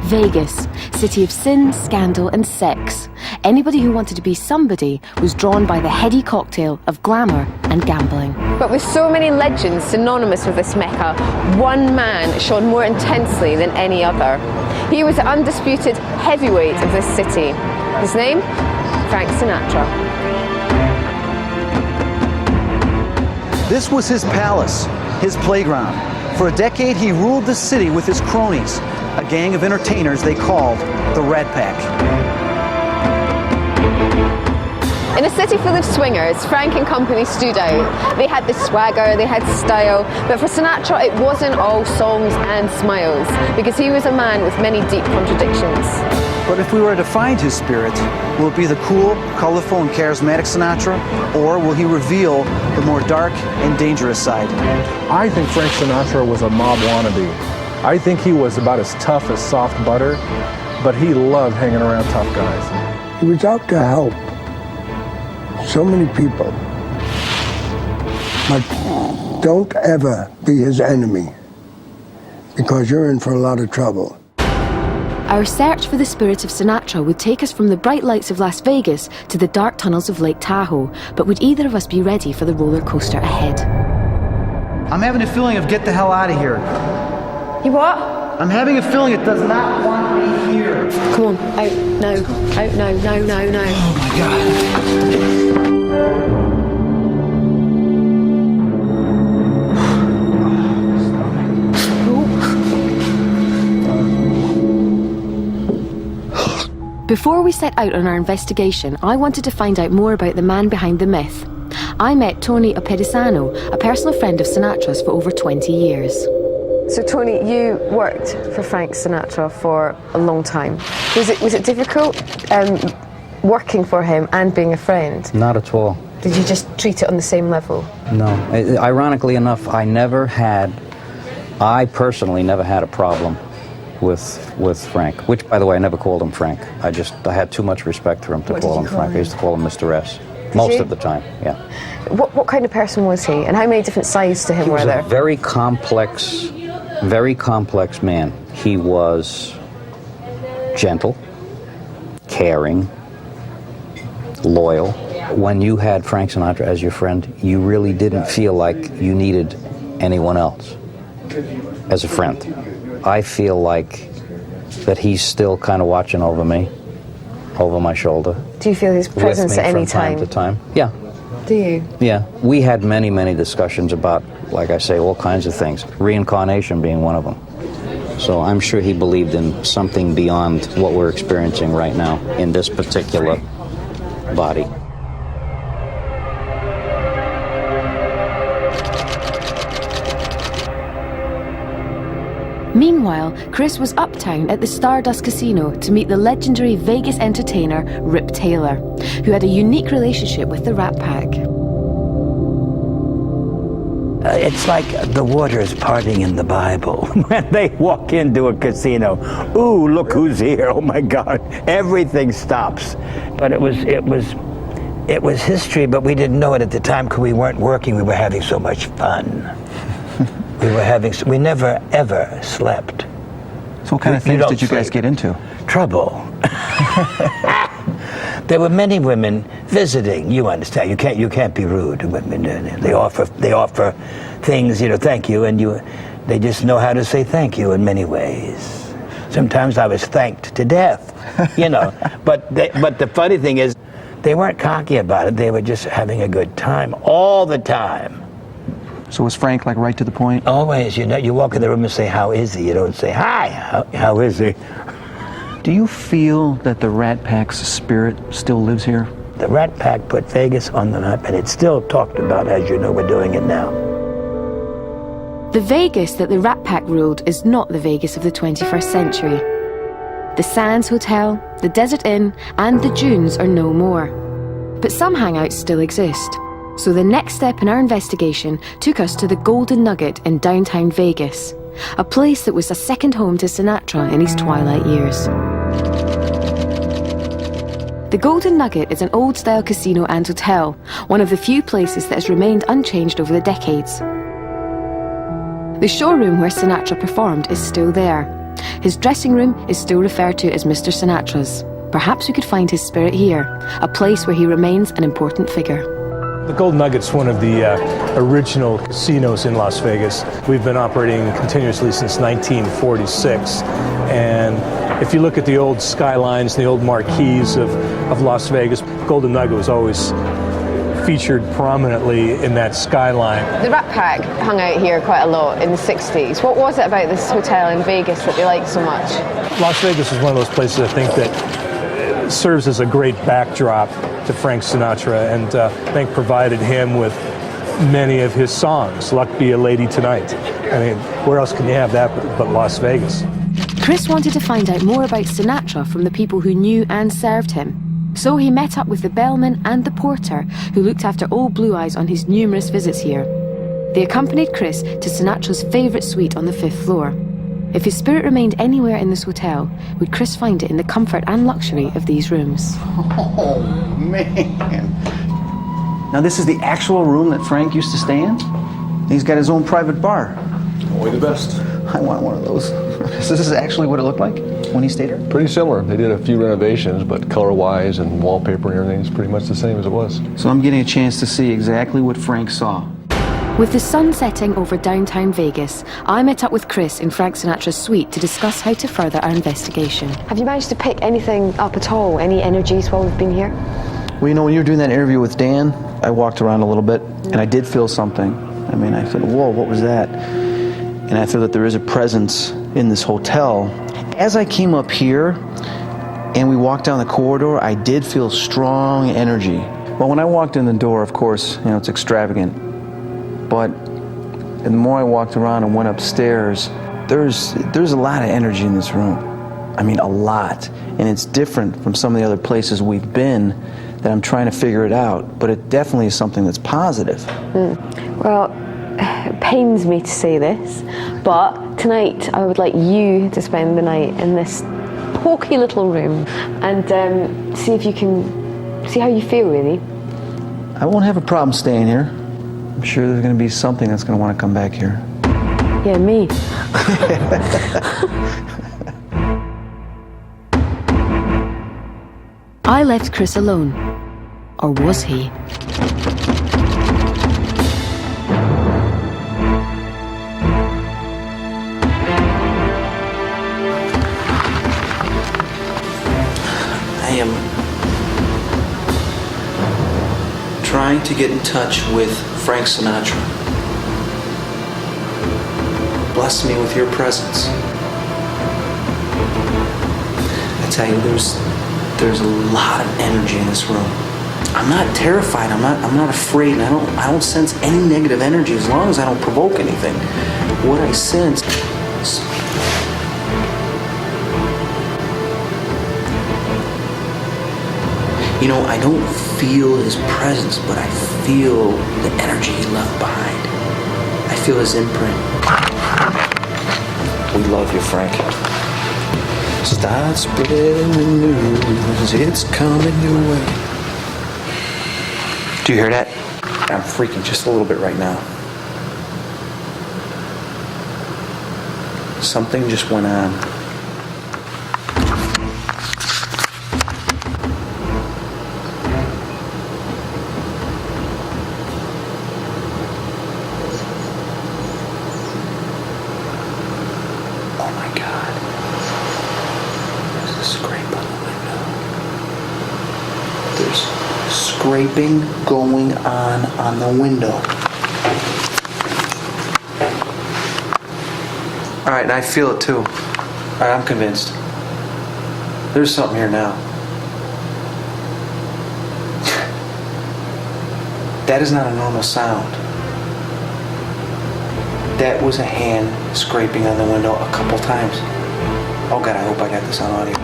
Vegas, city of sin, scandal and sex. Anybody who wanted to be somebody was drawn by the heady cocktail of glamour and gambling. But with so many legends synonymous with this Mecca, one man shone more intensely than any other. He was the undisputed heavyweight of this city. His name? Frank Sinatra. This was his palace, his playground. For a decade, he ruled the city with his cronies, a gang of entertainers they called the Rat Pack. In a city full of swingers, Frank and company stood out. They had the swagger, they had style, but for Sinatra it wasn't all songs and smiles, because he was a man with many deep contradictions. But if we were to find his spirit, will it be the cool, colorful, and charismatic Sinatra, or will he reveal the more dark and dangerous side? I think Frank Sinatra was a mob wannabe. I think he was about as tough as soft butter, but he loved hanging around tough guys. He was out to help so many people, but don't ever be his enemy, because you're in for a lot of trouble. Our search for the spirit of Sinatra would take us from the bright lights of Las Vegas to the dark tunnels of Lake Tahoe, but would either of us be ready for the roller coaster ahead? I'm having a feeling of get the hell out of here. You what? I'm having a feeling it does not want me here. Come on, out, no, out, no, no, no, no. Oh my God. Before we set out on our investigation, I wanted to find out more about the man behind the myth. I met Tony Apedisano, a personal friend of Sinatra's for over 20 years. So Tony, you worked for Frank Sinatra for a long time. Was it difficult working for him and being a friend? Not at all. Did you just treat it on the same level? No. Ironically enough, I personally never had a problem with Frank, which, by the way, I never called him Frank. I had too much respect for him to call him Frank. I used to call him Mr. S. Most of the time, yeah. What kind of person was he, and how many different sides to him were there? He was a very complex man. He was gentle, caring, loyal. When you had Frank Sinatra as your friend, you really didn't feel like you needed anyone else as a friend. I feel like that he's still kind of watching over me, over my shoulder. Do you feel his presence at any time? From time to time, yeah. Do you? Yeah. We had many, many discussions about, like I say, all kinds of things, reincarnation being one of them. So I'm sure he believed in something beyond what we're experiencing right now in this particular body. Meanwhile, Chris was uptown at the Stardust Casino to meet the legendary Vegas entertainer Rip Taylor, who had a unique relationship with the Rat Pack. It's like the waters parting in the Bible. When they walk into a casino, ooh, look who's here, oh my God, everything stops. But it was history, but we didn't know it at the time because we weren't working, we were having so much fun. We never, ever slept. So what kind of things did you guys get into? Trouble. There were many women visiting. You understand? You can't be rude to women. They offer things. Thank you, and they just know how to say thank you in many ways. Sometimes I was thanked to death. But the funny thing is, they weren't cocky about it. They were just having a good time all the time. So was Frank like right to the point? Always. You walk in the room and say, "How is he?" You don't say, "Hi, how is he?" Do you feel that the Rat Pack's spirit still lives here? The Rat Pack put Vegas on the map, and it's still talked about. As you know, we're doing it now. The Vegas that the Rat Pack ruled is not the Vegas of the 21st century. The Sands Hotel, the Desert Inn, and the Dunes are no more. But some hangouts still exist. So the next step in our investigation took us to the Golden Nugget in downtown Vegas, a place that was a second home to Sinatra in his twilight years. The Golden Nugget is an old-style casino and hotel, one of the few places that has remained unchanged over the decades. The showroom where Sinatra performed is still there. his dressing room is still referred to as Mr. Sinatra's. Perhaps we could find his spirit here, a place where he remains an important figure. The Golden Nugget's one of the original casinos in Las Vegas. We've been operating continuously since 1946. And if you look at the old skylines, the old marquees of Las Vegas, Golden Nugget was always featured prominently in that skyline. The Rat Pack hung out here quite a lot in the 60s. What was it about this hotel in Vegas that they liked so much? Las Vegas is one of those places I think that serves as a great backdrop to Frank Sinatra, and I think provided him with many of his songs. Luck Be a Lady Tonight. I mean, where else can you have that but Las Vegas? Chris wanted to find out more about Sinatra from the people who knew and served him. So he met up with the bellman and the porter who looked after old Blue Eyes on his numerous visits here. They accompanied Chris to Sinatra's favourite suite on the 5th floor. If his spirit remained anywhere in this hotel, would Chris find it in the comfort and luxury of these rooms? Oh, man. Now, this is the actual room that Frank used to stay in? He's got his own private bar. Only the best. I want one of those. So this is actually what it looked like when he stayed here? Pretty similar. They did a few renovations, but color-wise and wallpaper and everything is pretty much the same as it was. So I'm getting a chance to see exactly what Frank saw. With the sun setting over downtown Vegas, I met up with Chris in Frank Sinatra's suite to discuss how to further our investigation. Have you managed to pick anything up at all? Any energies while we've been here? Well, you know, when you were doing that interview with Dan, I walked around a little bit, and I did feel something. I mean, I said, whoa, what was that? And I feel that there is a presence in this hotel. As I came up here, and we walked down the corridor, I did feel strong energy. Well, when I walked in the door, of course, you know, it's extravagant. But the more I walked around and went upstairs, there's a lot of energy in this room. I mean, a lot. And it's different from some of the other places we've been that I'm trying to figure it out. But it definitely is something that's positive. Well, it pains me to say this, but tonight I would like you to spend the night in this poky little room and see if you can, see how you feel, really. I won't have a problem staying here. I'm sure there's going to be something that's going to want to come back here. Yeah, me. I left Chris alone. Or was he? I am trying to get in touch with Frank Sinatra. Bless me with your presence. I tell you, there's a lot of energy in this room. I'm not terrified. I'm not afraid. And I don't sense any negative energy as long as I don't provoke anything. What I sense is you know, I don't feel his presence, but I feel the energy he left behind. I feel his imprint. We love you, Frank. Start spreading the news, it's coming your way. Do you hear that? I'm freaking just a little bit right now. Something just went on. Scraping going on the window. All right, and I feel it too. All right, I'm convinced. There's something here now. That is not a normal sound. That was a hand scraping on the window a couple times. Oh God, I hope I got this on audio.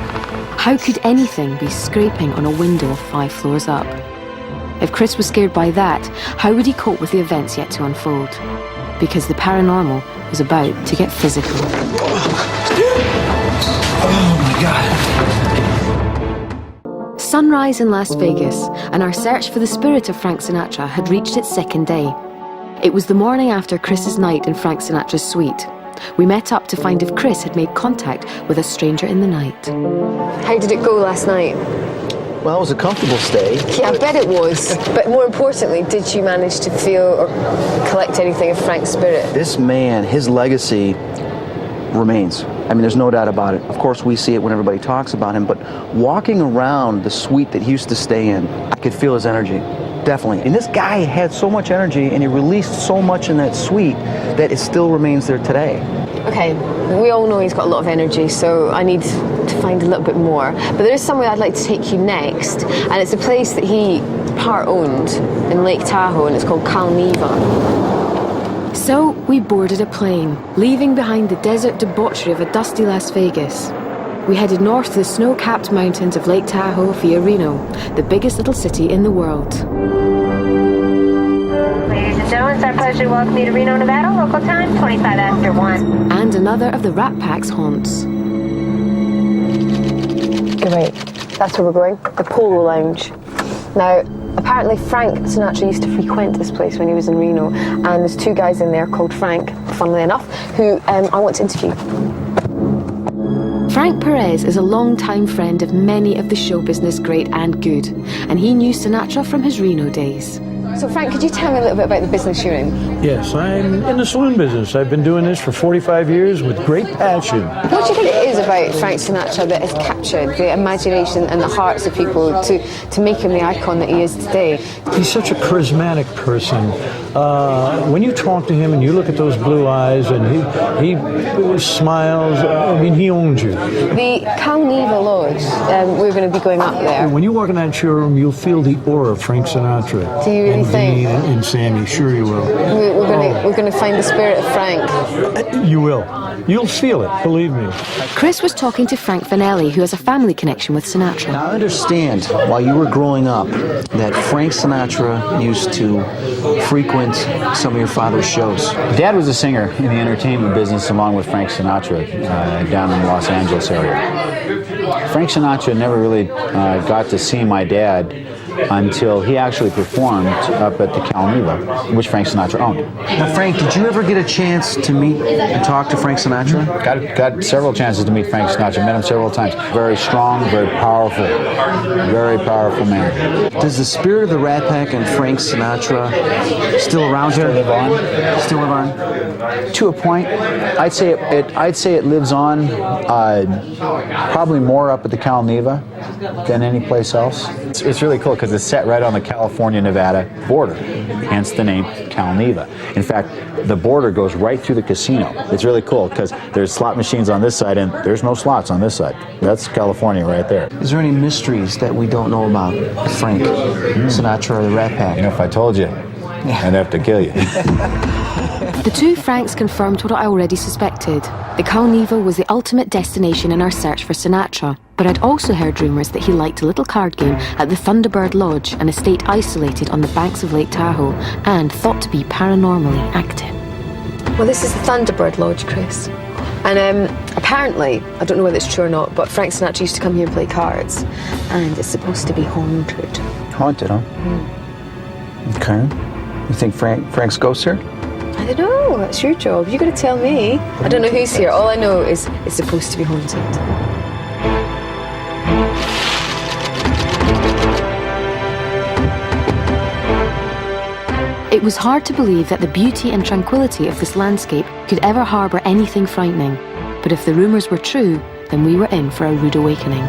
How could anything be scraping on a window 5 floors up? If Chris was scared by that, how would he cope with the events yet to unfold? Because the paranormal was about to get physical. Oh my God. Sunrise in Las Vegas, and our search for the spirit of Frank Sinatra had reached its second day. It was the morning after Chris's night in Frank Sinatra's suite. We met up to find if Chris had made contact with a stranger in the night. How did it go last night? Well, it was a comfortable stay. Yeah, I bet it was. But more importantly, did you manage to feel or collect anything of Frank's spirit? This man, his legacy remains. I mean, there's no doubt about it. Of course, we see it when everybody talks about him, but walking around the suite that he used to stay in, I could feel his energy. Definitely. And this guy had so much energy and he released so much in that suite that it still remains there today. Okay, we all know he's got a lot of energy, so I need to find a little bit more. But there is somewhere I'd like to take you next, and it's a place that he part-owned in Lake Tahoe, and it's called Calneva. So we boarded a plane, leaving behind the desert debauchery of a dusty Las Vegas. We headed north to the snow-capped mountains of Lake Tahoe via Reno, the biggest little city in the world. Ladies and gentlemen, it's our pleasure to welcome you to Reno, Nevada. Local time, 25 after 1. And another of the Rat Pack's haunts. Great, that's where we're going, the Polo Lounge. Now, apparently Frank Sinatra used to frequent this place when he was in Reno, and there's two guys in there called Frank, funnily enough, who I want to interview. Frank Perez is a long-time friend of many of the show business great and good, and he knew Sinatra from his Reno days. So Frank, could you tell me a little bit about the business you're in? Yes, I'm in the saloon business. I've been doing this for 45 years with great passion. What do you think it is about Frank Sinatra that has captured the imagination and the hearts of people to make him the icon that he is today? He's such a charismatic person. When you talk to him and you look at those blue eyes and he smiles, I mean, he owns you. The Calneva Lodge, we're going to be going up there. When you walk in that showroom, you'll feel the aura of Frank Sinatra. Do you really and think? Dean and Sammy, sure you will. We're going to find the spirit of Frank. You will. You'll feel it, believe me. Chris was talking to Frank Vanelli, who has a family connection with Sinatra. Now, I understand, while you were growing up, that Frank Sinatra used to frequent some of your father's shows. Dad was a singer in the entertainment business along with Frank Sinatra down in the Los Angeles area. Frank Sinatra never really got to see my dad until he actually performed up at the Calneva, which Frank Sinatra owned. Now, Frank, did you ever get a chance to meet and talk to Frank Sinatra? Got several chances to meet Frank Sinatra. Met him several times. Very strong, very powerful man. Does the spirit of the Rat Pack and Frank Sinatra still around here? Still live on? To a point, I'd say it lives on probably more up at the Calneva than any place else. It's really cool because it's set right on the California-Nevada border, hence the name Calneva. In fact, the border goes right through the casino. It's really cool because there's slot machines on this side and there's no slots on this side. That's California right there. Is there any mysteries that we don't know about Frank Sinatra or the Rat Pack? You know, if I told you, I'd have to kill you. The two Franks confirmed what I already suspected. The Calneva was the ultimate destination in our search for Sinatra, but I'd also heard rumours that he liked a little card game at the Thunderbird Lodge, an estate isolated on the banks of Lake Tahoe and thought to be paranormally active. Well, this is the Thunderbird Lodge, Chris. And apparently, I don't know whether it's true or not, but Frank Sinatra used to come here and play cards, and it's supposed to be haunted. Haunted, huh? Okay. You think Frank's ghost here? I don't know, that's your job. You gotta tell me. I don't know who's here. All I know is it's supposed to be haunted. It was hard to believe that the beauty and tranquility of this landscape could ever harbour anything frightening. But if the rumours were true, then we were in for a rude awakening.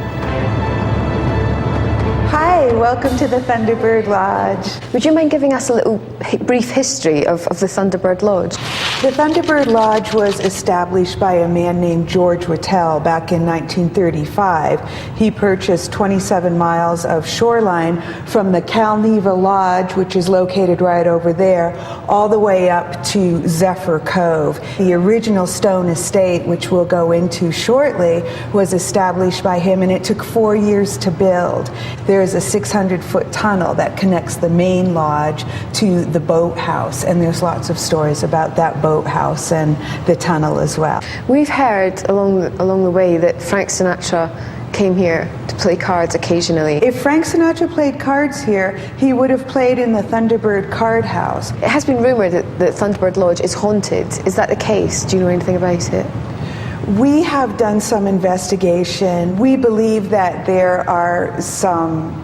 Hi, welcome to the Thunderbird Lodge. Would you mind giving us a little brief history of the Thunderbird Lodge? The Thunderbird Lodge was established by a man named George Whittle back in 1935. He purchased 27 miles of shoreline from the Calneva Lodge, which is located right over there, all the way up to Zephyr Cove. The original stone estate, which we'll go into shortly, was established by him, and it took 4 years to build. There's a 600-foot tunnel that connects the main lodge to the boathouse, and there's lots of stories about that boathouse and the tunnel as well. We've heard along the way that Frank Sinatra came here to play cards occasionally. If Frank Sinatra played cards here, he would have played in the Thunderbird card house. It has been rumoured that the Thunderbird Lodge is haunted. Is that the case? Do you know anything about it? We have done some investigation. We believe that there are some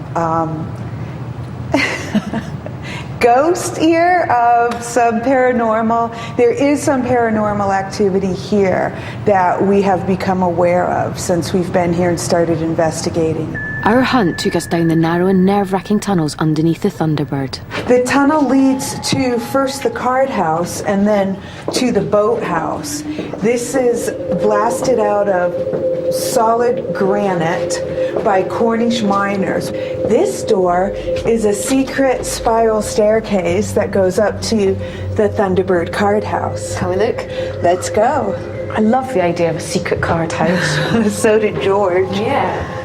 ghosts here of some paranormal. There is some paranormal activity here that we have become aware of since we've been here and started investigating. Our hunt took us down the narrow and nerve-wracking tunnels underneath the Thunderbird. The tunnel leads to first the card house and then to the boat house. This is blasted out of solid granite by Cornish miners. This door is a secret spiral staircase that goes up to the Thunderbird card house. Can we look? Let's go. I love the idea of a secret card house. So did George. Yeah.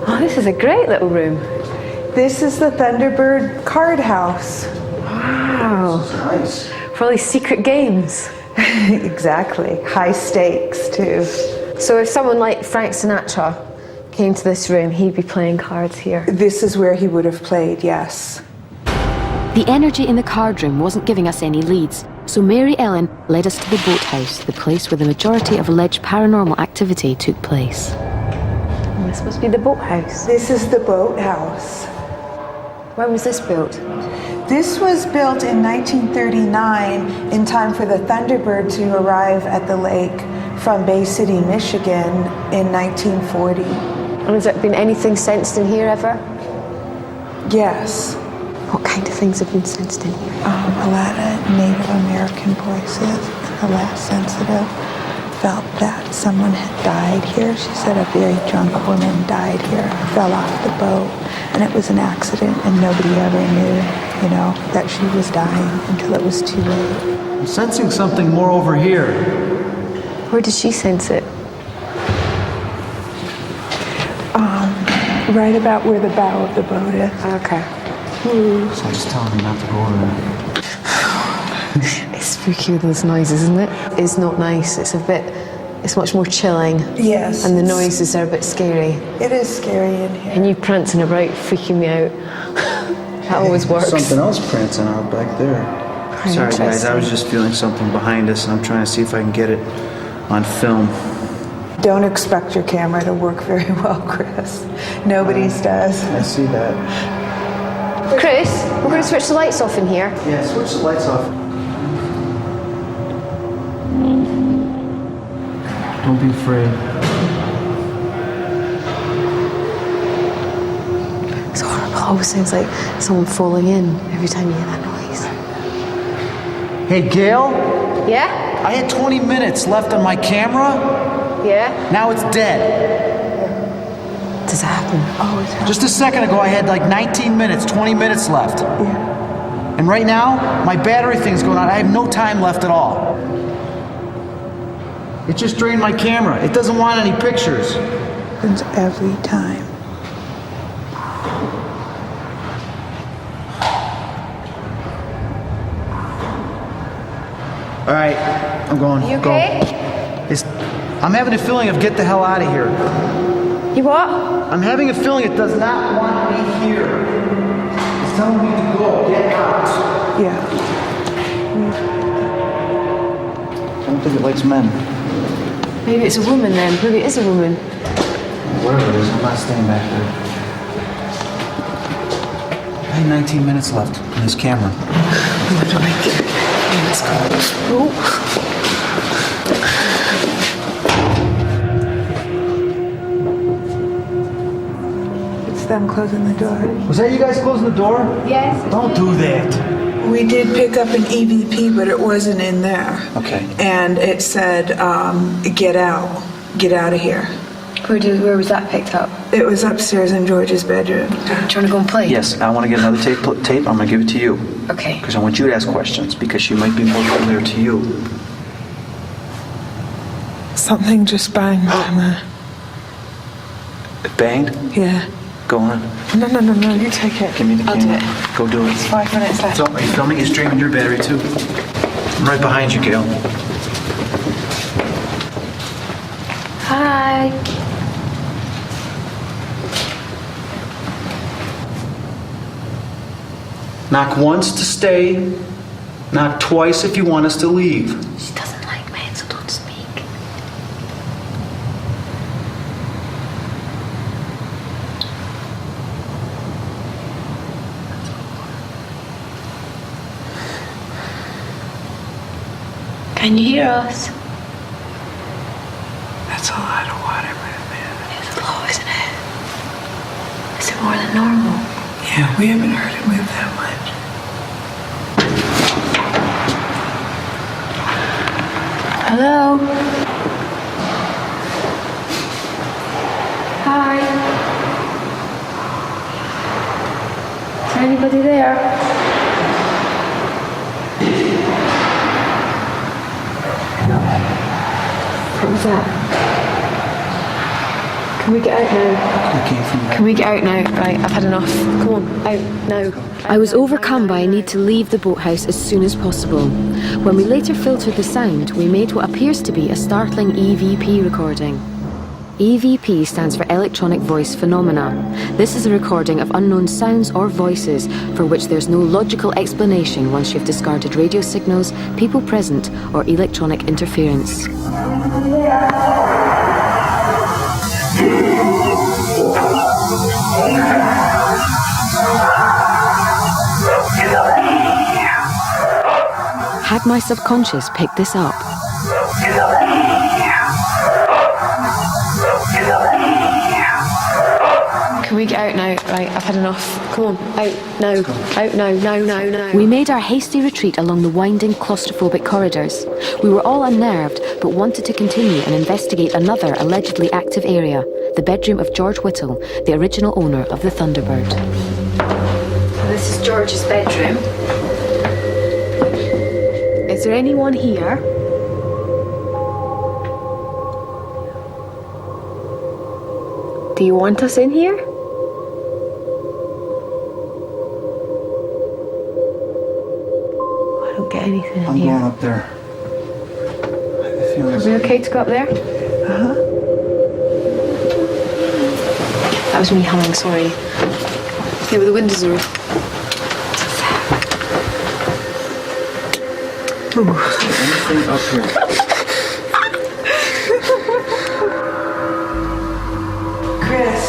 Oh, this is a great little room. This is the Thunderbird card house. Wow. Nice. For all these secret games. Exactly. High stakes, too. So if someone like Frank Sinatra came to this room, he'd be playing cards here. This is where he would have played, yes. The energy in the card room wasn't giving us any leads, so Mary Ellen led us to the boathouse, the place where the majority of alleged paranormal activity took place. This must be the boathouse. This is the boathouse. When was this built? This was built in 1939 in time for the Thunderbird to arrive at the lake from Bay City, Michigan in 1940. And has there been anything sensed in here ever? Yes. What kind of things have been sensed in here? A lot of Native American voices. The last sensitive felt that someone had died here. She said a very drunk woman died here, fell off the boat, and it was an accident, and nobody ever knew, that she was dying until it was too late. I'm sensing something more over here. Where did she sense it? Right about where the bow of the boat is. Okay. So just telling me not to go over there. It's spooky with those noises, isn't it? It's not nice. It's much more chilling. Yes. And the noises are a bit scary. It is scary in here. And you prancing about, freaking me out. That always works. Something else prancing out back there. Very Sorry guys, I interesting. was just feeling something behind us and I'm trying to see if I can get it on film. Don't expect your camera to work very well, Chris. Nobody's does. I see that. Chris, we're going to switch the lights off in here. Yeah, switch the lights off. Don't be afraid. It's horrible. It always sounds like someone falling in every time you hear that noise. Hey, Gail? Yeah? I had 20 minutes left on my camera. Yeah? Now it's dead. Does that happen? Oh, it's happening. Just a second ago, I had like 19 minutes, 20 minutes left. Yeah. And right now, my battery thing's going on. I have no time left at all. It just drained my camera. It doesn't want any pictures. Happens every time. All right, I'm going. You okay? I'm having a feeling of get the hell out of here. You what? I'm having a feeling it does not want me here. It's telling me to go. Get out. Yeah. I don't think it likes men. Maybe it's a woman then. Maybe it is a woman. Whatever it is, I'm not staying back there. I had 19 minutes left on this camera. Let's go. Oh. It's them closing the door. Was that you guys closing the door? Yes. Don't do that. We did pick up an EVP, but it wasn't in there. Okay. And it said, get out. Get out of here. Where was that picked up? It was upstairs in George's bedroom. Do you want to go and play? Yes, I want to get another tape. I'm going to give it to you. Okay. Because I want you to ask questions, because she might be more familiar to you. Something just banged. It banged? Yeah. Go on. No, you take it. Give me the I'll camera. do Go do it. It's 5 minutes left. So, are you filming? It's draining your battery too. I'm right behind you, Gail. Bye. Knock once to stay, knock twice if you want us to leave. She doesn't like men, so don't speak. Can you hear us? That's a lot of water, man. It's low, isn't it? Is it more than normal? Yeah, we haven't heard it move that much. Hello? Hi? Is there anybody there? What was that? Can we get out now? Can we get out now? Right, I've had enough. Come on, out now. I was overcome by a need to leave the boathouse as soon as possible. When we later filtered the sound, we made what appears to be a startling EVP recording. EVP stands for Electronic Voice Phenomena. This is a recording of unknown sounds or voices for which there's no logical explanation once you've discarded radio signals, people present, or electronic interference. Had my subconscious picked this up? Can we get out now? Right, I've had enough. Come on, out now. Out now. We made our hasty retreat along the winding, claustrophobic corridors. We were all unnerved, but wanted to continue and investigate another allegedly active area, the bedroom of George Whittle, the original owner of the Thunderbird. So this is George's bedroom. Is there anyone here? Do you want us in here? I don't get anything in here. I'm going up there. Are we okay to go up there? Uh-huh. That was me humming, sorry. Yeah, but the windows are... Anything up here? Chris,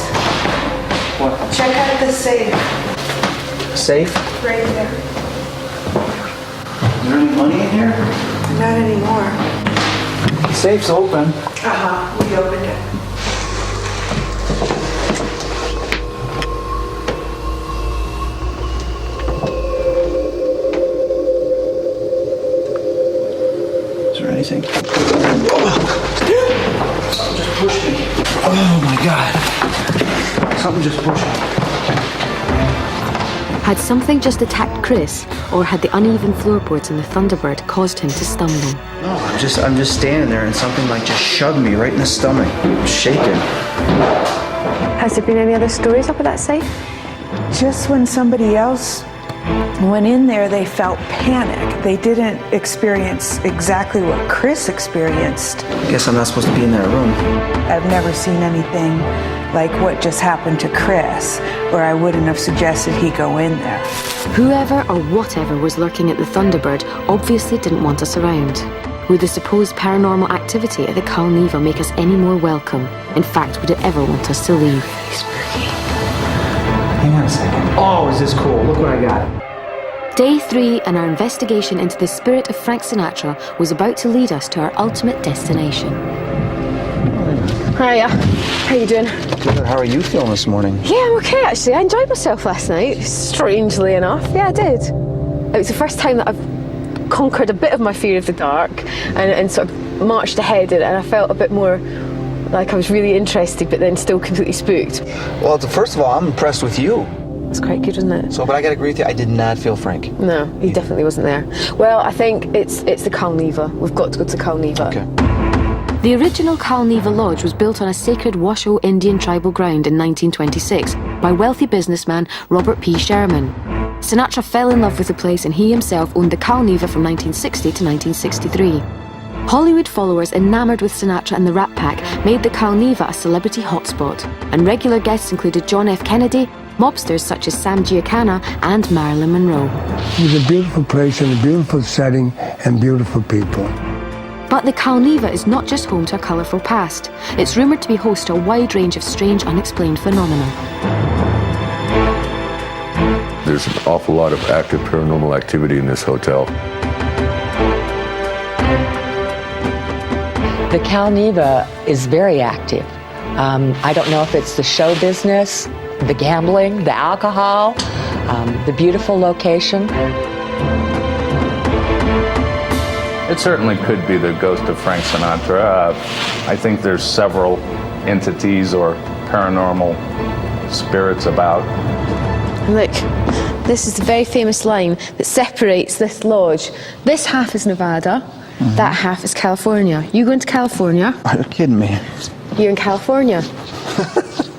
What? check out the safe. Safe? Right there. Is there any money in here? Not anymore. Safe's open. Uh-huh, we opened it. Is there anything? Something just pushed me. Oh my God. Something just pushed me. Had something just attacked Chris, or had the uneven floorboards in the Thunderbird caused him to stumble? No, I'm just standing there and something like just shoved me right in the stomach. I'm shaking. Has there been any other stories up at that safe? Just when somebody else went in there, they felt panic. They didn't experience exactly what Chris experienced. I guess I'm not supposed to be in that room. I've never seen anything like what just happened to Chris, or I wouldn't have suggested he go in there. Whoever or whatever was lurking at the Thunderbird obviously didn't want us around. Would the supposed paranormal activity at the Calneva make us any more welcome? In fact, would it ever want us to leave? Spooky. Hang on a second. Oh, is this cool? Look what I got. Day 3 and our investigation into the spirit of Frank Sinatra was about to lead us to our ultimate destination. Hiya. How you doing? Good. How are you feeling this morning? Yeah, I'm okay actually. I enjoyed myself last night, strangely enough. Yeah, I did. It was the first time that I've conquered a bit of my fear of the dark and sort of marched ahead and I felt a bit more like I was really interested but then still completely spooked. Well, first of all, I'm impressed with you. It's quite good, isn't it? So, but I gotta agree with you, I did not feel Frank. No, he definitely wasn't there. Well, I think it's the Calneva. We've got to go to Calneva. Okay. The original Calneva Lodge was built on a sacred Washoe Indian tribal ground in 1926 by wealthy businessman Robert P. Sherman. Sinatra fell in love with the place and he himself owned the Calneva from 1960 to 1963. Hollywood followers enamored with Sinatra and the Rat Pack made the Calneva a celebrity hotspot, and regular guests included John F. Kennedy, mobsters such as Sam Giancana and Marilyn Monroe. It was a beautiful place and a beautiful setting and beautiful people. But the Calneva is not just home to a colourful past. It's rumoured to be host to a wide range of strange, unexplained phenomena. There's an awful lot of active paranormal activity in this hotel. The Calneva is very active. I don't know if it's the show business, the gambling, the alcohol, the beautiful location. It certainly could be the ghost of Frank Sinatra. I think there's several entities or paranormal spirits about. Look, this is the very famous line that separates this lodge. This half is Nevada, that half is California. You going to California? Are you kidding me? You're in California.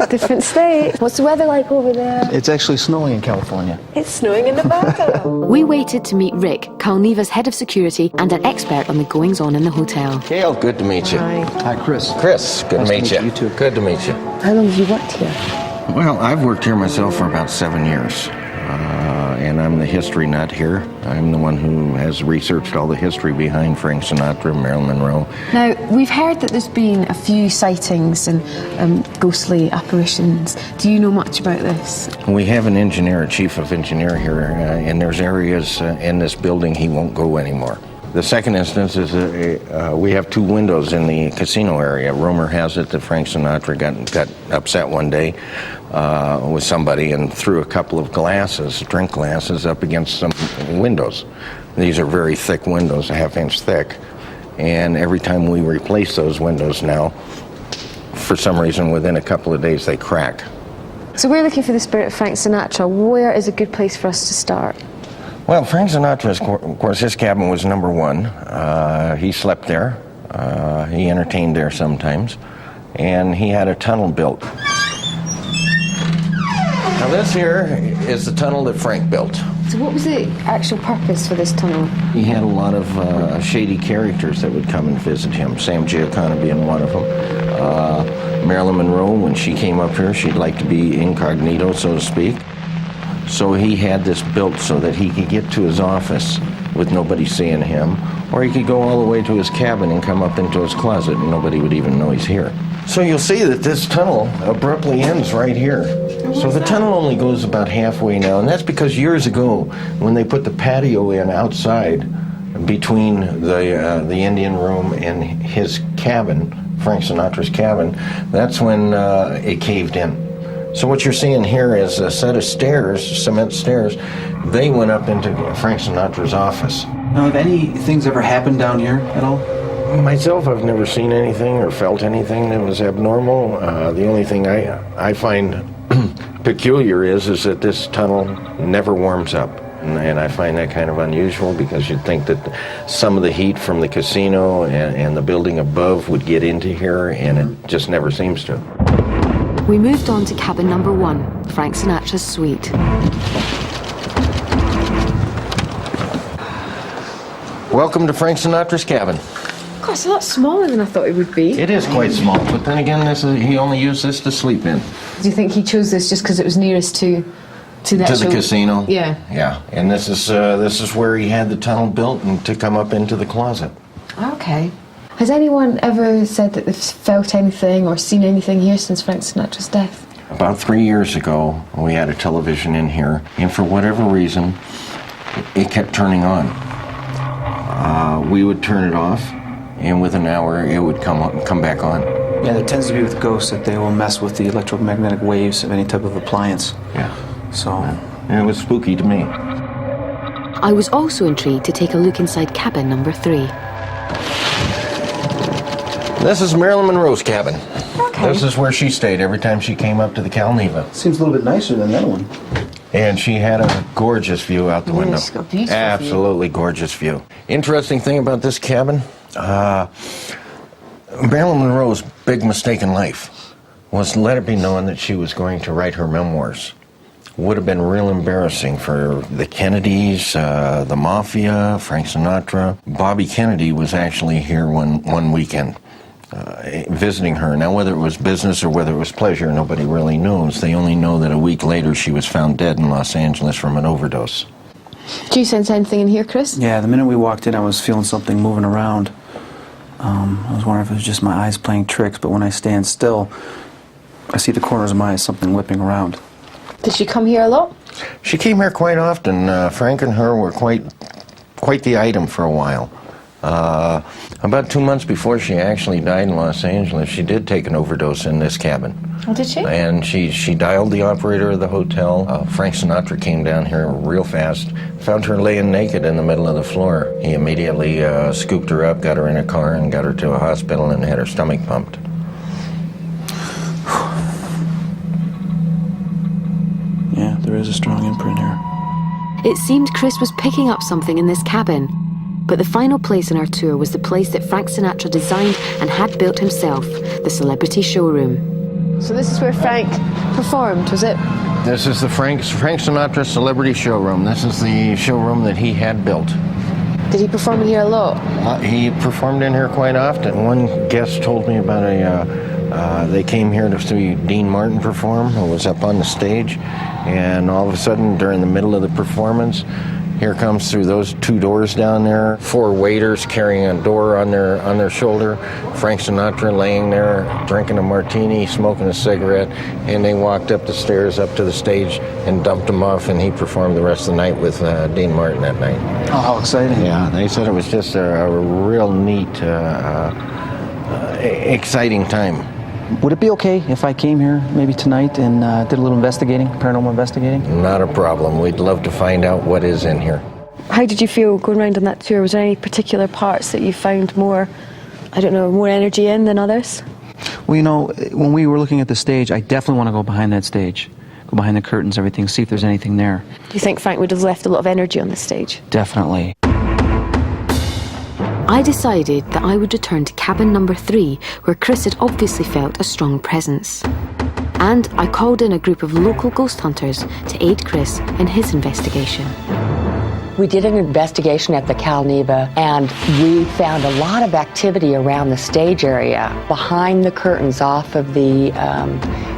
Different state. What's the weather like over there? It's actually snowing in California. It's snowing in Nevada. We waited to meet Rick, Calneva's head of security and an expert on the goings-on in the hotel. Gail, good to meet you. Hi. Hi, Chris. Chris, good to meet you. You too. Good to meet you. How long have you worked here? Well, I've worked here myself for about 7 years. And I'm the history nut here. I'm the one who has researched all the history behind Frank Sinatra and Marilyn Monroe. Now, we've heard that there's been a few sightings and ghostly apparitions. Do you know much about this? We have an engineer, a chief of engineer here, and there's areas in this building he won't go anymore. The second instance is we have 2 windows in the casino area. Rumor has it that Frank Sinatra got upset one day with somebody and threw a couple of glasses, drink glasses, up against some windows. These are very thick windows, a half-inch thick. And every time we replace those windows now, for some reason, within a couple of days, they crack. So we're looking for the spirit of Frank Sinatra. Where is a good place for us to start? Well, Frank Sinatra's, of course, his cabin was number 1. He slept there. He entertained there sometimes. And he had a tunnel built. Now this here is the tunnel that Frank built. So what was the actual purpose for this tunnel? He had a lot of shady characters that would come and visit him, Sam Giancana being one of them. Marilyn Monroe, when she came up here, she'd like to be incognito, so to speak. So he had this built so that he could get to his office with nobody seeing him, or he could go all the way to his cabin and come up into his closet and nobody would even know he's here. So you'll see that this tunnel abruptly ends right here. So the tunnel only goes about halfway now, and that's because years ago, when they put the patio in outside between the Indian room and his cabin, Frank Sinatra's cabin, that's when it caved in. So what you're seeing here is a set of stairs, cement stairs. They went up into Frank Sinatra's office. Now, have any things ever happened down here at all? Myself, I've never seen anything or felt anything that was abnormal. The only thing I find peculiar is that this tunnel never warms up. And I find that kind of unusual because you'd think that some of the heat from the casino and the building above would get into here, and it just never seems to. We moved on to cabin number 1, Frank Sinatra's suite. Welcome to Frank Sinatra's cabin. God, it's a lot smaller than I thought it would be. It is quite small, but then again, he only used this to sleep in. Do you think he chose this just because it was nearest to the casino? Yeah. Yeah, and this is where he had the tunnel built and to come up into the closet. Okay. Has anyone ever said that they've felt anything or seen anything here since Frank Sinatra's death? About 3 years ago, we had a television in here, and for whatever reason, it kept turning on. We would turn it off, and within an hour, it would come back on. Yeah, it tends to be with ghosts that they will mess with the electromagnetic waves of any type of appliance. Yeah. So... And it was spooky to me. I was also intrigued to take a look inside cabin number 3. This is Marilyn Monroe's cabin. Okay. This is where she stayed every time she came up to the Calneva. Seems a little bit nicer than that one. And she had a gorgeous view out the window. She's got a beautiful Absolutely gorgeous view. Interesting thing about this cabin, Marilyn Monroe's big mistake in life was let it be known that she was going to write her memoirs would have been real embarrassing for the Kennedys, the Mafia, Frank Sinatra. Bobby Kennedy was actually here one weekend visiting her. Now, whether it was business or whether it was pleasure, nobody really knows. They only know that a week later she was found dead in Los Angeles from an overdose. Do you sense anything in here, Chris? Yeah, the minute we walked in, I was feeling something moving around. I was wondering if it was just my eyes playing tricks, but when I stand still, I see the corners of my eyes, something whipping around. Did she come here a lot? She came here quite often. Frank and her were quite the item for a while. About 2 months before she actually died in Los Angeles, she did take an overdose in this cabin. Oh, did she? And she dialed the operator of the hotel. Frank Sinatra came down here real fast, found her laying naked in the middle of the floor. He immediately scooped her up, got her in a car, and got her to a hospital and had her stomach pumped. Yeah, there is a strong imprint here. It seemed Chris was picking up something in this cabin. But the final place in our tour was the place that Frank Sinatra designed and had built himself, the Celebrity Showroom. So this is where Frank performed, was it? This is the Frank Sinatra Celebrity Showroom. This is the showroom that he had built. Did he perform in here a lot? He performed in here quite often. One guest told me about they came here to see Dean Martin perform, who was up on the stage, and all of a sudden, during the middle of the performance, here comes through those two doors down there, 4 waiters carrying a door on their shoulder, Frank Sinatra laying there, drinking a martini, smoking a cigarette, and they walked up the stairs up to the stage and dumped him off, and he performed the rest of the night with Dean Martin that night. Oh, how exciting. Yeah, they said it was just a real neat, exciting time. Would it be okay if I came here maybe tonight and did a little investigating, paranormal investigating? Not a problem. We'd love to find out what is in here. How did you feel going around on that tour? Was there any particular parts that you found more, I don't know, more energy in than others? Well, you know, when we were looking at the stage, I definitely want to go behind that stage. Go behind the curtains, everything, see if there's anything there. Do you think Frank would have left a lot of energy on the stage? Definitely. I decided that I would return to cabin number 3, where Chris had obviously felt a strong presence. And I called in a group of local ghost hunters to aid Chris in his investigation. We did an investigation at the Cal Neva, and we found a lot of activity around the stage area, behind the curtains off of the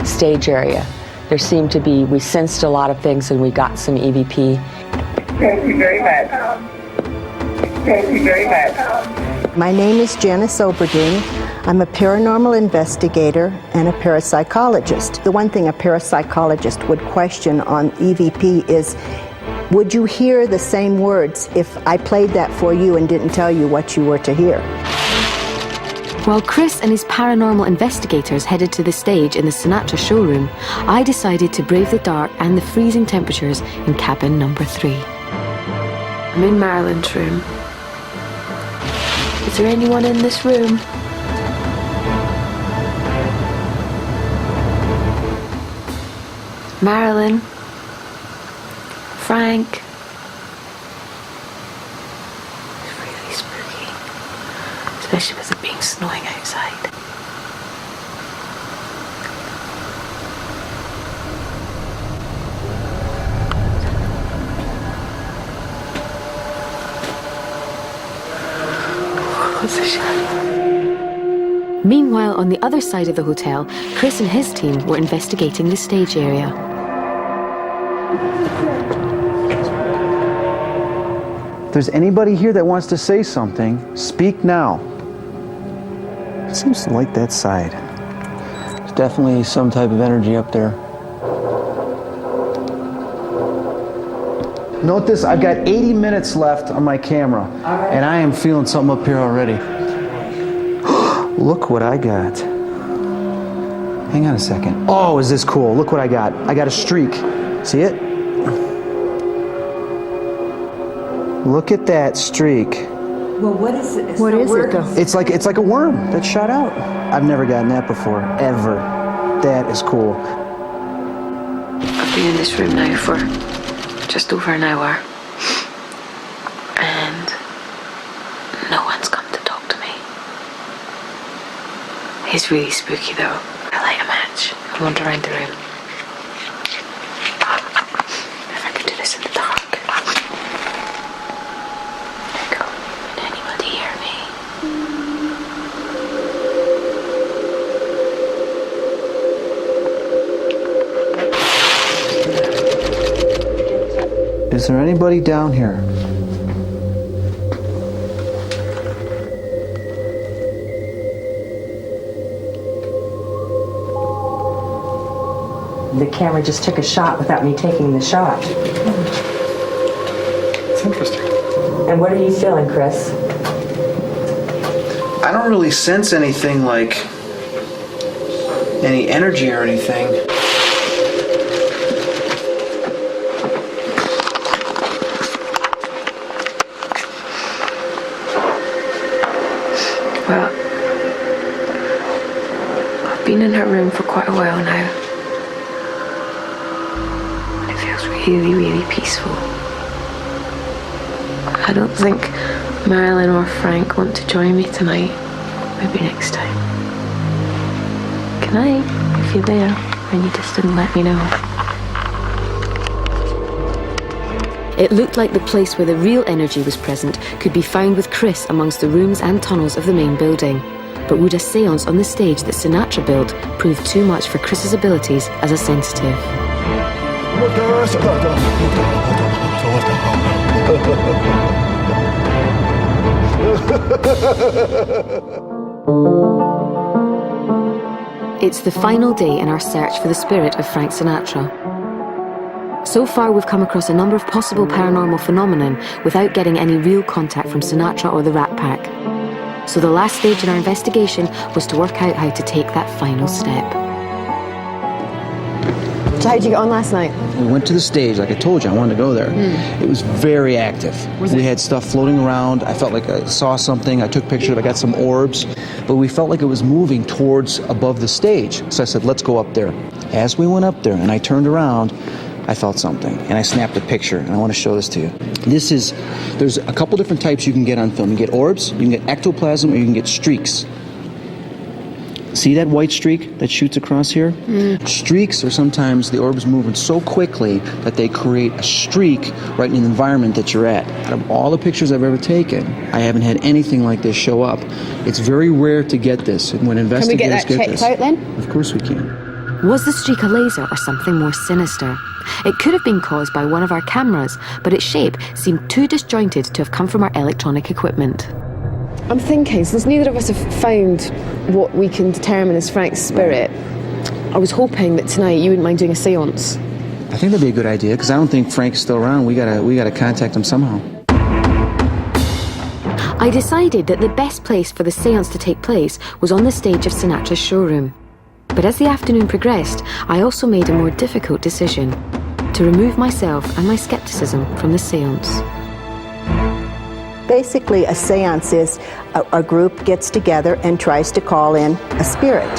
stage area. There seemed to be, we sensed a lot of things, and we got some EVP. Thank you very much. Thank you very much. My name is Janice Oberding. I'm a paranormal investigator and a parapsychologist. The one thing a parapsychologist would question on EVP is, would you hear the same words if I played that for you and didn't tell you what you were to hear? While Chris and his paranormal investigators headed to the stage in the Sinatra showroom, I decided to brave the dark and the freezing temperatures in cabin number 3. I'm in Marilyn's room. Is there anyone in this room? Marilyn? Frank? It's really spooky, especially with it being snowing outside. Meanwhile, on the other side of the hotel, Chris and his team were investigating the stage area. If there's anybody here that wants to say something, speak now. It seems to like that side. There's definitely some type of energy up there. Note this, I've got 80 minutes left on my camera, and I am feeling something up here already. Look what I got. Hang on a second. Oh, is this cool? Look what I got. I got a streak. See it? Look at that streak. Well, what is it? What is it, though? It's like a worm that shot out. I've never gotten that before, ever. That is cool. I've been in this room now for just over an hour, and no one's come to talk to me. It's really spooky though. I light a match and wander around the room. Is there anybody down here? The camera just took a shot without me taking the shot. It's interesting. And what are you feeling, Chris? I don't really sense anything like any energy or anything. Well, I've been in her room for quite a while now. And it feels really, really peaceful. I don't think Marilyn or Frank want to join me tonight. Maybe next time. Good night, if you're there and you just didn't let me know. It looked like the place where the real energy was present could be found with Chris amongst the rooms and tunnels of the main building. But would a séance on the stage that Sinatra built prove too much for Chris's abilities as a sensitive? It's the final day in our search for the spirit of Frank Sinatra. So far, we've come across a number of possible paranormal phenomenon without getting any real contact from Sinatra or the Rat Pack. So the last stage in our investigation was to work out how to take that final step. So how did you get on last night? We went to the stage, like I told you, I wanted to go there. It was very active. We had stuff floating around. I felt like I saw something. I took pictures. I got some orbs. But we felt like it was moving towards above the stage. So I said, let's go up there. As we went up there and I turned around, I felt something. And I snapped a picture. And I want to show this to you. There's a couple different types you can get on film. You can get orbs, you can get ectoplasm, or you can get streaks. See that white streak that shoots across here? Streaks are sometimes the orbs moving so quickly that they create a streak right in the environment that you're at. Out of all the pictures I've ever taken, I haven't had anything like this show up. It's very rare to get this. And when investigators Can we get that checked out then? Of course we can. Was the streak a laser or something more sinister? It could have been caused by one of our cameras, but its shape seemed too disjointed to have come from our electronic equipment. I'm thinking, since neither of us have found what we can determine as Frank's spirit, I was hoping that tonight you wouldn't mind doing a séance. I think that'd be a good idea, because I don't think Frank's still around. We gotta contact him somehow. I decided that the best place for the séance to take place was on the stage of Sinatra's showroom. But as the afternoon progressed, I also made a more difficult decision: to remove myself and my skepticism from the séance. Basically, a séance is a group gets together and tries to call in a spirit.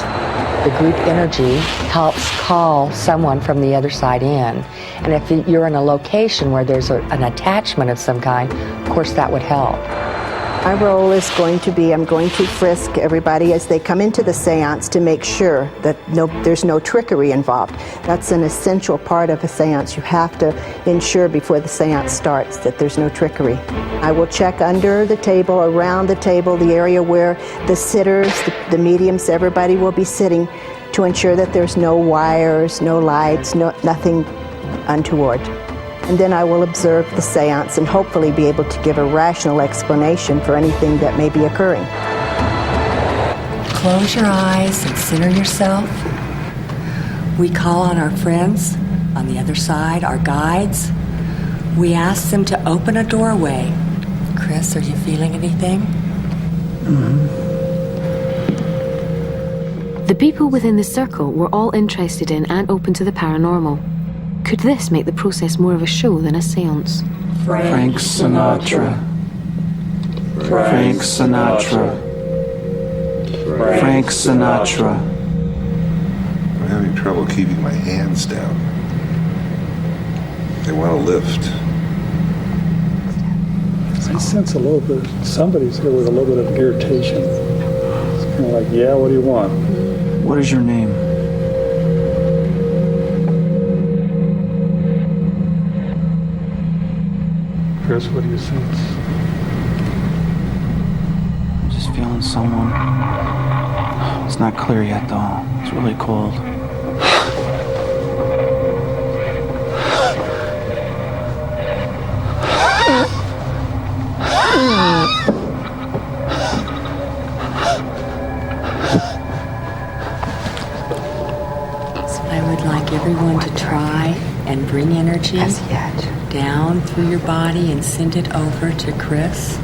The group energy helps call someone from the other side in. And if you're in a location where there's an attachment of some kind, of course that would help. My role is going to be, I'm going to frisk everybody as they come into the séance to make sure that there's no trickery involved. That's an essential part of a séance. You have to ensure before the séance starts that there's no trickery. I will check under the table, around the table, the area where the sitters, the mediums, everybody will be sitting, to ensure that there's no wires, no lights, nothing untoward. And then I will observe the séance and hopefully be able to give a rational explanation for anything that may be occurring. Close your eyes and center yourself. We call on our friends on the other side, our guides. We ask them to open a doorway. Chris, are you feeling anything? The people within the circle were all interested in and open to the paranormal. Could this make the process more of a show than a séance? Frank Sinatra. Frank Sinatra. Frank Sinatra. I'm having trouble keeping my hands down. They want to lift. I sense a little bit, somebody's here with a little bit of irritation. It's kind of like, yeah, what do you want? What is your name? Chris, what do you sense? I'm just feeling someone. It's not clear yet, though. It's really cold. So I would like everyone to try and bring energy down through your body and send it over to Chris.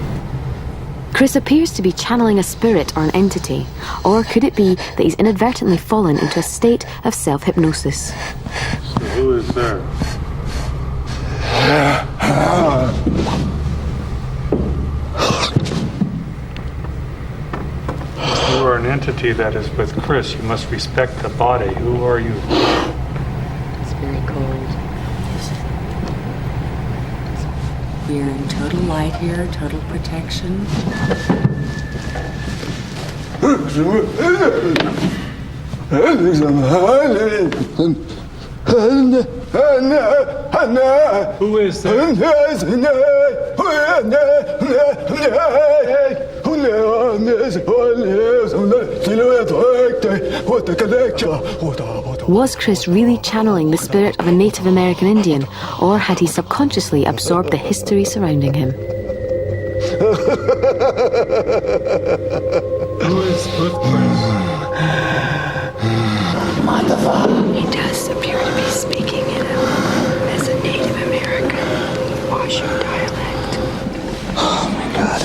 Chris appears to be channeling a spirit or an entity, or could it be that he's inadvertently fallen into a state of self-hypnosis? So who is there? You are an entity that is with Chris. You must respect the body. Who are you? It's very cold. We are in total light here, total protection. Who is that? Was Chris really channeling the spirit of a Native American Indian, or had he subconsciously absorbed the history surrounding him? Who is with Chris? He does appear to be speaking as a Native American Washoe dialect. Oh my God.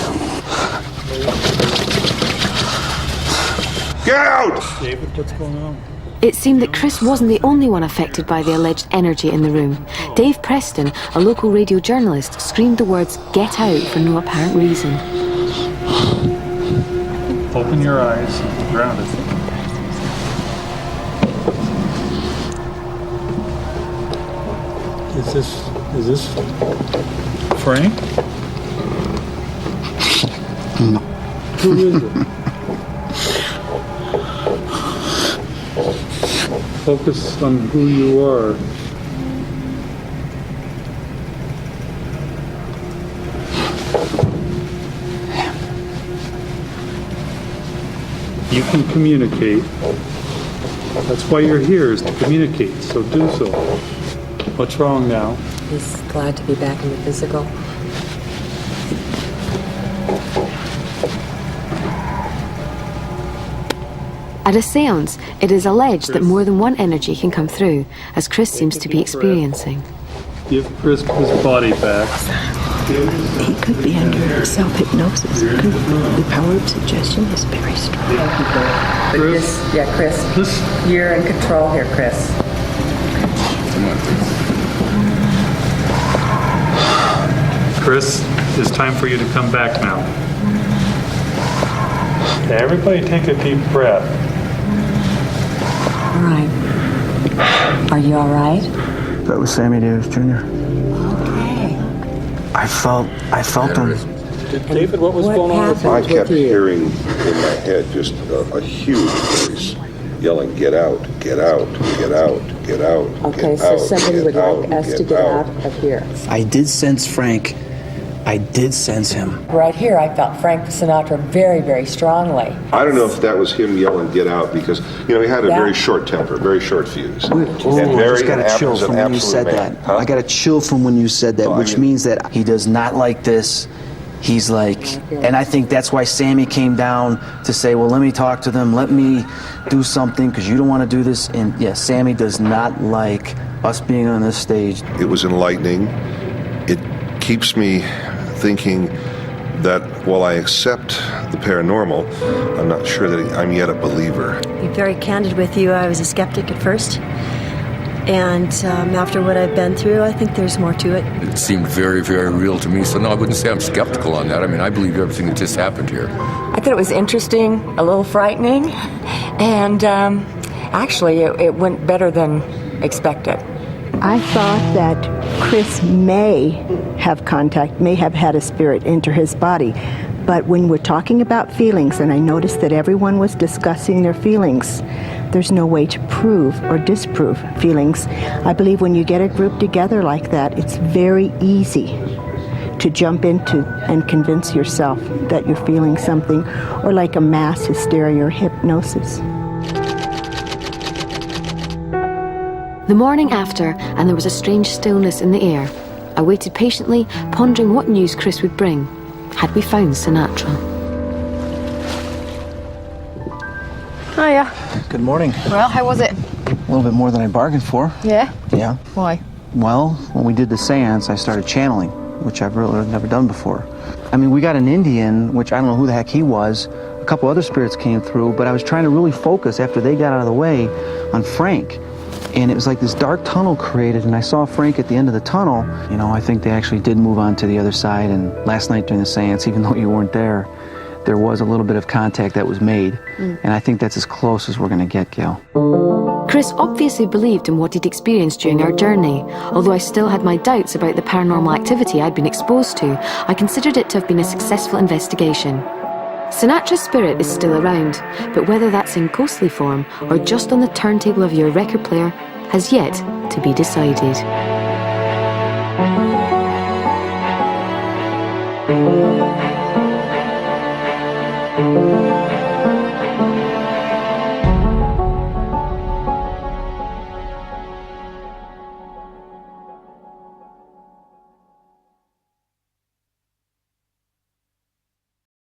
Get out! David, what's going on? It seemed that Chris wasn't the only one affected by the alleged energy in the room. Dave Preston, a local radio journalist, screamed the words "get out" for no apparent reason. Open your eyes. Grounded. Is this Frank? No. Who is it? Focus on who you are. You can communicate. That's why you're here, is to communicate, so do so. What's wrong now? He's glad to be back in the physical. At a séance, it is alleged that more than one energy can come through, as Chris seems to be experiencing. Give Chris his body back. He could be under self-hypnosis. The power of suggestion is very strong. Chris? Chris. You're in control here, Chris. Chris, it's time for you to come back now. Okay, everybody take a deep breath. All right. Are you all right? That was Sammy Davis Jr. Okay. I felt him. David, what was going on with you? I kept hearing in my head just a huge voice yelling, "Get out, get out, get out, get out." Okay, get so out, somebody get would out, like us to get out of here. I did sense Frank. I did sense him. Right here, I felt Frank Sinatra very, very strongly. I don't know if that was him yelling, "Get out," because, he had a very short temper, very short fuse. I just got a chill from when you said that. Huh? I got a chill from when you said that, which means that he does not like this. He's like, and I think that's why Sammy came down to say, well, let me talk to them, let me do something, because you don't want to do this. And yeah, Sammy does not like us being on this stage. It was enlightening. It keeps me thinking that while I accept the paranormal, I'm not sure that I'm yet a believer. To be very candid with you, I was a skeptic at first. And after what I've been through, I think there's more to it. It seemed very, very real to me. So no, I wouldn't say I'm skeptical on that. I mean, I believe everything that just happened here. I thought it was interesting, a little frightening, and actually it went better than expected. I thought that Chris may have had a spirit enter his body. But when we're talking about feelings, and I noticed that everyone was discussing their feelings, there's no way to prove or disprove feelings. I believe when you get a group together like that, it's very easy to jump into and convince yourself that you're feeling something, or like a mass hysteria or hypnosis. The morning after, and there was a strange stillness in the air. I waited patiently, pondering what news Chris would bring. had we found Sinatra. Hiya. Good morning. Well, how was it? A little bit more than I bargained for. Yeah? Yeah. Why? Well, when we did the seance, I started channeling, which I've really never done before. I mean, we got an Indian, which I don't know who the heck he was. A couple other spirits came through, but I was trying to really focus after they got out of the way on Frank. And it was like this dark tunnel created, and I saw Frank at the end of the tunnel. You know, I think they actually did move on to the other side, and last night during the seance, even though you weren't there was a little bit of contact that was made. And I think that's as close as we're going to get, Gail. Chris obviously believed in what he'd experienced during our journey. Although I still had my doubts about the paranormal activity I'd been exposed to, I considered it to have been a successful investigation. Sinatra's spirit is still around, but whether that's in ghostly form or just on the turntable of your record player has yet to be decided.